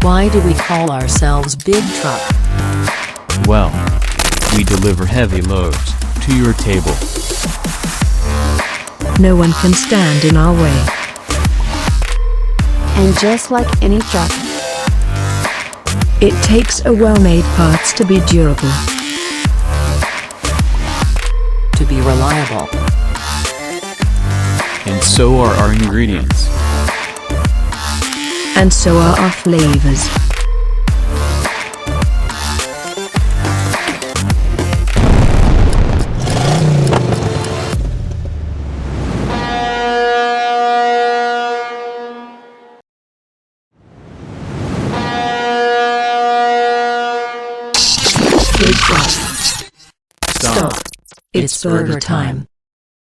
Why do we call ourselves Big Truck? Well, we deliver heavy loads to your table. No one can stand in our way. And just like any truck, it takes a well-made parts to be durable, to be reliable. And so are our ingredients. and so are our flavors. Stop. It's burger time.